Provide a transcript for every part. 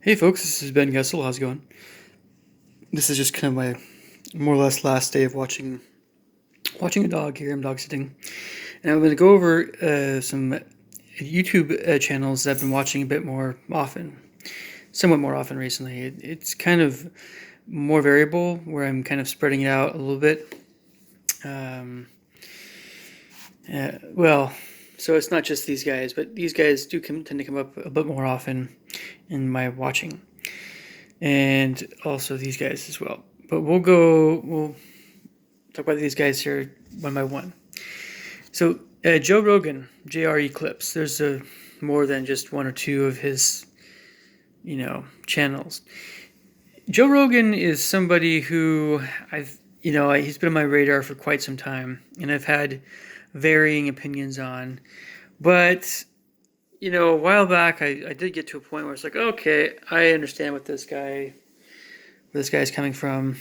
Hey folks, this is Ben Gessel. How's it going? This is just kind of my more or less last day of watching a dog here. I'm dog sitting, and I'm going to go over some YouTube channels that I've been watching a bit more often, somewhat more often recently. It's kind of more variable, where I'm kind of spreading it out a little bit. Um, well, so it's not just these guys, but these guys do tend to come up a bit more often in my watching, and also these guys as well. But we'll talk about these guys here one by one. So Joe Rogan, JRE clips. There's more than just one or two of his, channels. Joe Rogan is somebody who he's been on my radar for quite some time, and I've had varying opinions on. But a while back, I did get to a point where it's like, okay, I understand what this guy's coming from.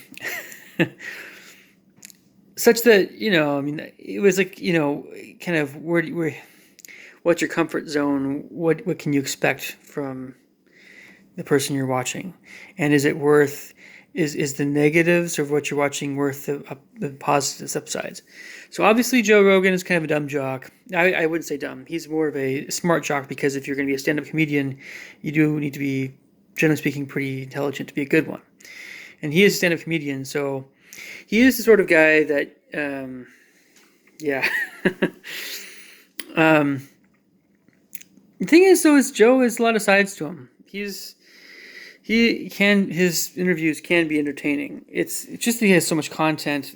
Such that, it was like, kind of what's your comfort zone? What can you expect from the person you're watching? And is it worth, is the negatives of what you're watching worth the positives, upsides? So obviously Joe Rogan is kind of a dumb jock. I wouldn't say dumb. He's more of a smart jock, because if you're going to be a stand-up comedian, you do need to be, generally speaking, pretty intelligent to be a good one. And he is a stand-up comedian, so he is the sort of guy that, yeah. um, the thing is, though, is Joe has a lot of sides to him. His interviews can be entertaining. It's just that he has so much content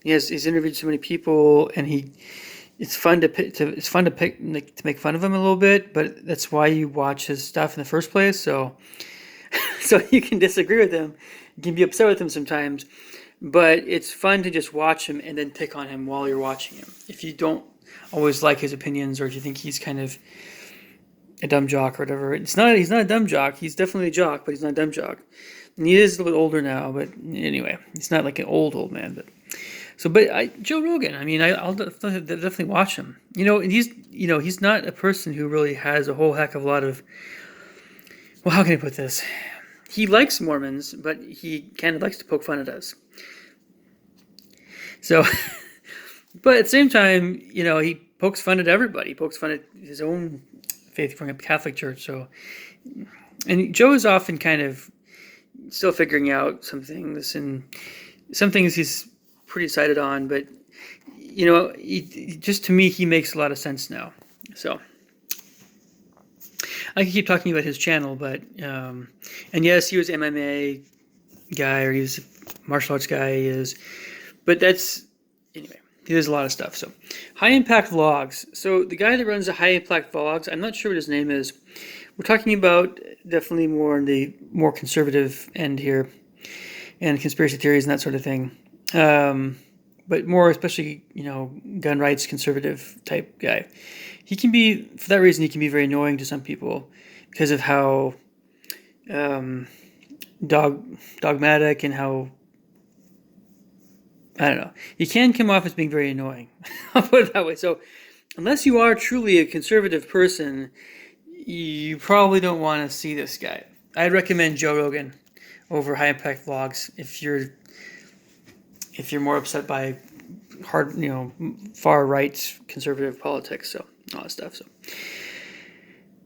he's interviewed so many people, and it's fun to make fun of him a little bit, but that's why you watch his stuff in the first place. So you can disagree with him, you can be upset with him sometimes, but it's fun to just watch him and then pick on him while you're watching him. If you don't always like his opinions, or if you think he's kind of a dumb jock or whatever, he's not a dumb jock. He's definitely a jock, but he's not a dumb jock. And he is a little bit older now, but anyway, he's not like an old man. But Joe Rogan, I mean, I'll definitely watch him. And he's not a person who really has a whole heck of a lot of. Well, how can I put this? He likes Mormons, but he kind of likes to poke fun at us. So, but at the same time, he pokes fun at everybody. He pokes fun at his own faith from a Catholic church. So, and Joe is often kind of still figuring out some things, and some things he's pretty decided on. But just to me, he makes a lot of sense now. So I can keep talking about his channel, but and yes, he was an MMA guy, or he was a martial arts guy. He is, but anyway. He does a lot of stuff. So, high impact vlogs. So the guy that runs the high impact vlogs, I'm not sure what his name is. We're talking about definitely more in the more conservative end here, and conspiracy theories and that sort of thing. But more especially, gun rights conservative type guy. He can be, for that reason, he can be very annoying to some people because of how dogmatic, and how, I don't know. He can come off as being very annoying. I'll put it that way. So, unless you are truly a conservative person, you probably don't want to see this guy. I'd recommend Joe Rogan over high impact vlogs if you're more upset by hard, far right conservative politics. So all that stuff. So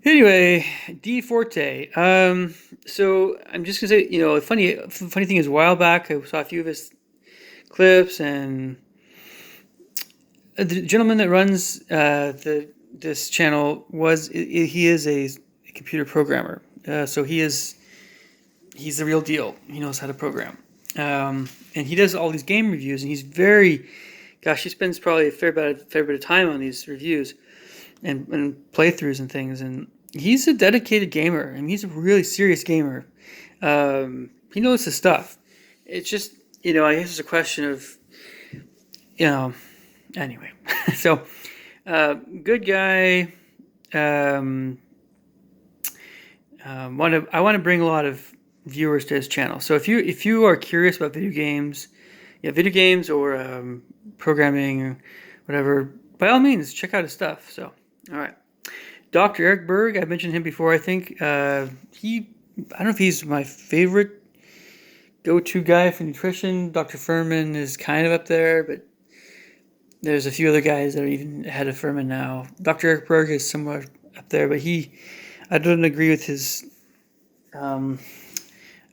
anyway, D Forte. So I'm just gonna say, the funny thing is, a while back I saw a few of his clips, and the gentleman that runs this channel he is a computer programmer. So he's the real deal. He knows how to program, and he does all these game reviews, and he's he spends probably a fair bit of time on these reviews and playthroughs and things, and he's a dedicated gamer, and he's a really serious gamer. He knows his stuff. It's just, I guess it's a question of, anyway. So, good guy. I want to bring a lot of viewers to his channel. So if you are curious about video games or programming or whatever, by all means, check out his stuff. So, all right. Dr. Eric Berg, I mentioned him before, I think. He I don't know if he's my favorite go-to guy for nutrition. Dr. Furman is kind of up there, but there's a few other guys that are even ahead of Furman now. Dr. Eric Berg is somewhere up there, but I don't agree with his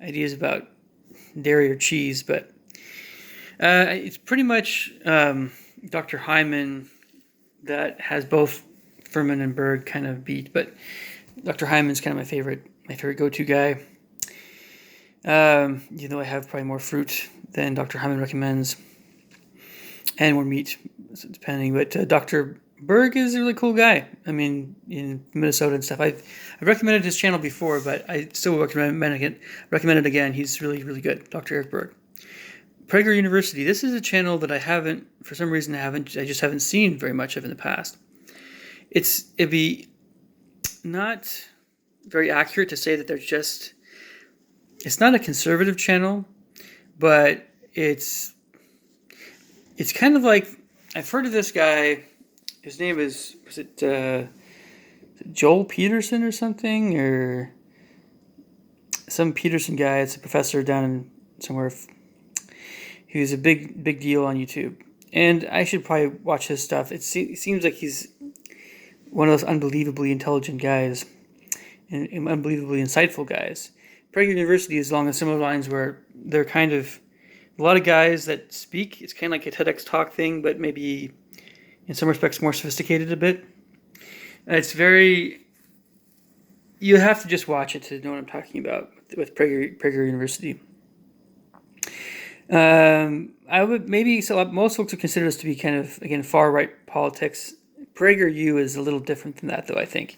ideas about dairy or cheese, but it's pretty much Dr. Hyman that has both Furman and Berg kind of beat, but Dr. Hyman's kind of my favorite go-to guy. Even though I have probably more fruit than Dr. Hyman recommends, and more meat, depending. But Dr. Berg is a really cool guy. I mean, in Minnesota and stuff. I've recommended his channel before, but I still recommend it again. He's really, really good. Dr. Eric Berg. Prager University. This is a channel that I just haven't seen very much of in the past. It'd be not very accurate to say that it's not a conservative channel, but it's kind of like, I've heard of this guy. His name was it Joel Peterson or something, or some Peterson guy? It's a professor down in somewhere. He was a big deal on YouTube, and I should probably watch his stuff. It seems like he's one of those unbelievably intelligent guys and unbelievably insightful guys. Prager University is along the similar lines where they're kind of a lot of guys that speak. It's kind of like a TEDx talk thing, but maybe in some respects more sophisticated a bit. It's you have to just watch it to know what I'm talking about with Prager University. I would most folks would consider this to be kind of, again, far right politics. PragerU is a little different than that, though, I think.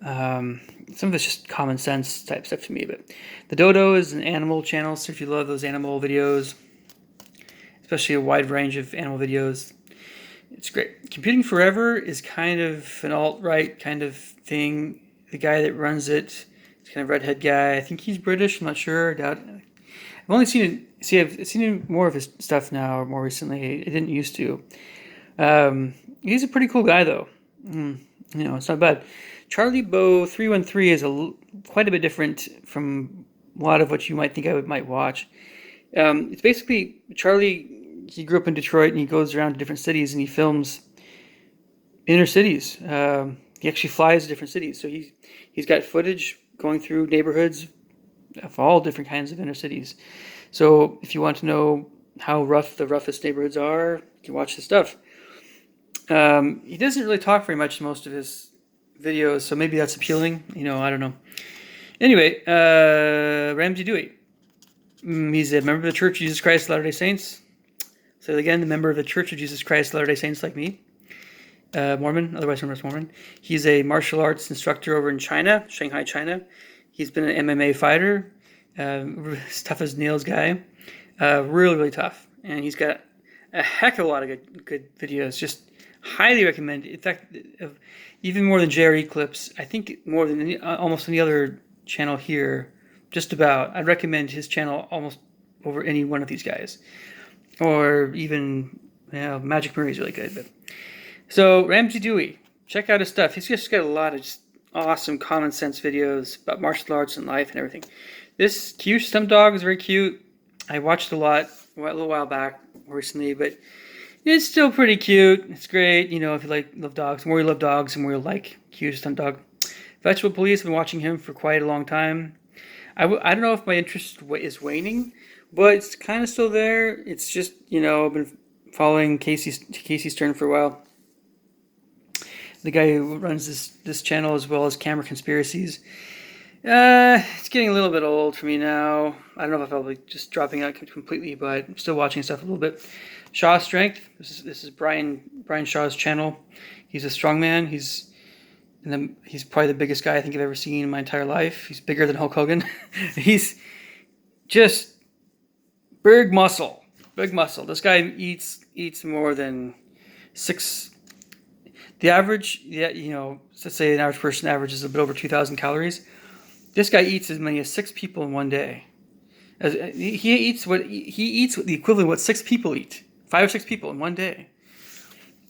Some of it's just common sense type stuff to me, but the Dodo is an animal channel, so if you love those animal videos, especially a wide range of animal videos, it's great. Computing Forever is kind of an alt-right kind of thing. The guy that runs it is kind of a redhead guy. I think he's British. I'm not sure. I doubt. I've only seen I've seen more of his stuff now, more recently. I didn't used to. He's a pretty cool guy, though. It's not bad. Charlie Bow 313 is quite a bit different from a lot of what you might think I might watch. It's basically Charlie. He grew up in Detroit, and he goes around to different cities, and he films inner cities. He actually flies to different cities, so he's got footage going through neighborhoods of all different kinds of inner cities. So if you want to know how rough the roughest neighborhoods are, you can watch this stuff. He doesn't really talk very much in most of his videos, so maybe that's appealing. I don't know. Anyway, Ramsey Dewey. He's a member of the Church of Jesus Christ of Latter-day Saints. So again, the member of the Church of Jesus Christ of Latter-day Saints like me. Mormon, otherwise known as Mormon. He's a martial arts instructor over in China, Shanghai, China. He's been an MMA fighter, tough as nails guy, really, really tough. And he's got a heck of a lot of good videos. Just highly recommend. In fact, even more than JRE clips, I think more than almost any other channel here, just about. I'd recommend his channel almost over any one of these guys. Or even, Magic Murray is really good. But so Ramsey Dewey, check out his stuff. He's just got a lot of just awesome common sense videos about martial arts and life and everything. This cute stump dog is very cute. I watched a little while back recently, but it's still pretty cute. It's great, if you love dogs. The more you love dogs, the more you'll like cute stump dog. Vegetable Police, I've been watching him for quite a long time. I don't know if my interest is waning, but it's kind of still there. It's just, I've been following Casey Stern for a while. The guy who runs this channel, as well as Camera Conspiracies. It's getting a little bit old for me now. I don't know if I'll be just dropping out completely, but I'm still watching stuff a little bit. Shaw Strength. This is Brian Shaw's channel. He's a strongman. He's probably the biggest guy I think I've ever seen in my entire life. He's bigger than Hulk Hogan. He's just big muscle. This guy eats more than 6. The average, let's say an average person averages a bit over 2,000 calories. This guy eats as many as 6 people in one day. He eats the equivalent of what 6 people eat, 5 or 6 people in one day,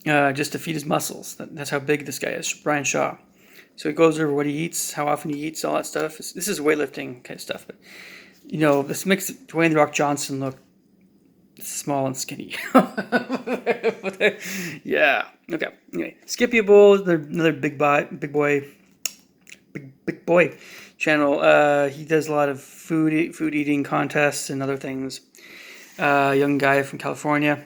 just to feed his muscles. That's how big this guy is, Brian Shaw. So he goes over what he eats, how often he eats, all that stuff. This is weightlifting kind of stuff. But, you know, this makes Dwayne "The Rock" Johnson look small and skinny. Yeah. Okay. Anyway, Skippyable, another big boy channel. He does a lot of food eating contests and other things. Young guy from California.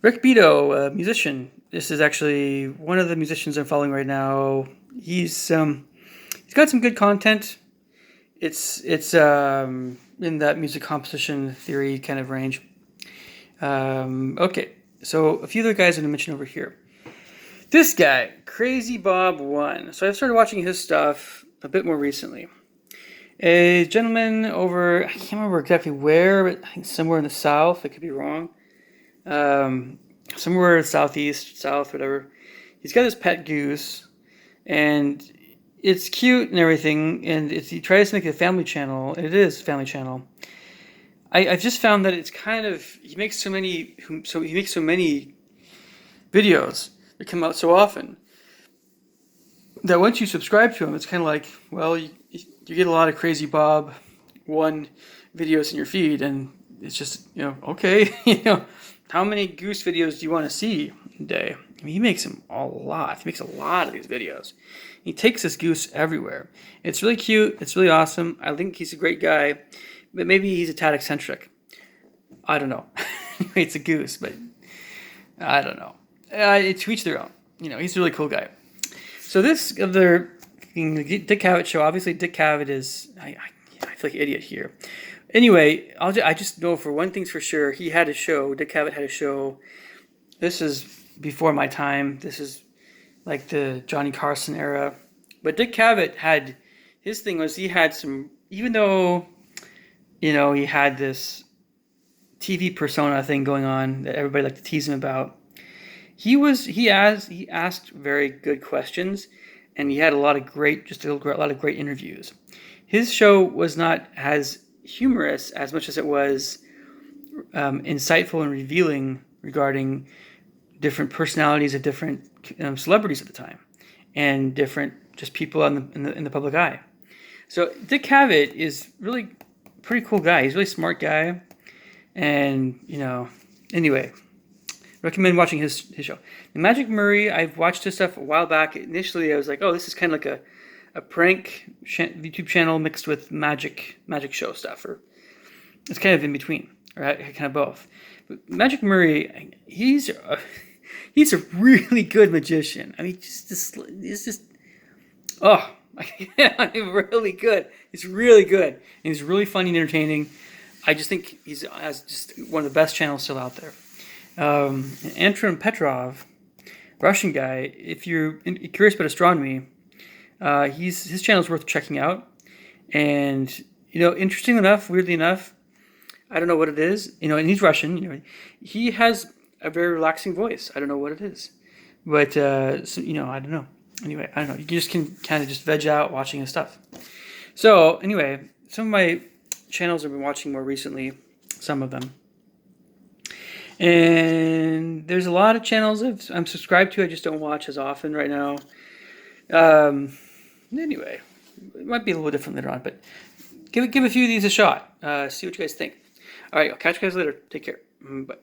Rick Beto, a musician. This is actually one of the musicians I'm following right now. He's got some good content. It's in that music composition theory kind of range. Okay, so a few other guys I'm gonna mention over here. This guy, Crazy Bob 1. So I've started watching his stuff a bit more recently. A gentleman over, I can't remember exactly where, but I think somewhere in the south. I could be wrong. Somewhere southeast, south, whatever. He's got his pet goose, and it's cute and everything. And he tries to make it a family channel. It is a family channel. I've just found that it's kind of he makes so many videos that come out so often that once you subscribe to him, it's kind of like, well, you get a lot of Crazy Bob 1 videos in your feed, and it's just, you know, okay, you know, how many goose videos do you want to see a day? I mean, he makes them a lot. He makes a lot of these videos. He takes this goose everywhere. It's really cute. It's really awesome. I think he's a great guy, but maybe he's a tad eccentric. I don't know. It's a goose, but I don't know. To each their own. You know, he's a really cool guy. So this other Dick Cavett show, obviously Dick Cavett is, I feel like an idiot here. Anyway, I just know for one thing's for sure, Dick Cavett had a show. This is before my time. This is like the Johnny Carson era. But Dick Cavett his thing was he had some, even though, you know, he had this TV persona thing going on that everybody liked to tease him about, he asked very good questions, and he had a lot of great interviews. His show was not as humorous as much as it was insightful and revealing regarding different personalities of different celebrities at the time, and different just people in the public eye. So Dick Cavett is really a pretty cool guy. He's a really smart guy, and you know, anyway, recommend watching his show. And Magic Murray, I've watched his stuff a while back. Initially, I was like, oh, this is kind of like a prank YouTube channel mixed with magic show stuff, or it's kind of in between, or kind of both. But Magic Murray, he's a really good magician. I mean, really good. He's really good, and he's really funny and entertaining. I just think he's just one of the best channels still out there. Antron Petrov, Russian guy. If you're curious about astronomy, his channel is worth checking out. And you know, interesting enough, weirdly enough, I don't know what it is. You know, and he's Russian. You know, he has a very relaxing voice. I don't know what it is, but so, you know, I don't know. Anyway, I don't know. You just can kind of just veg out watching his stuff. So anyway, some of my channels I've been watching more recently, some of them. And there's a lot of channels I'm subscribed to. I just don't watch as often right now. Anyway, it might be a little different later on, but give a few of these a shot. See what you guys think. All right, I'll catch you guys later. Take care. Bye.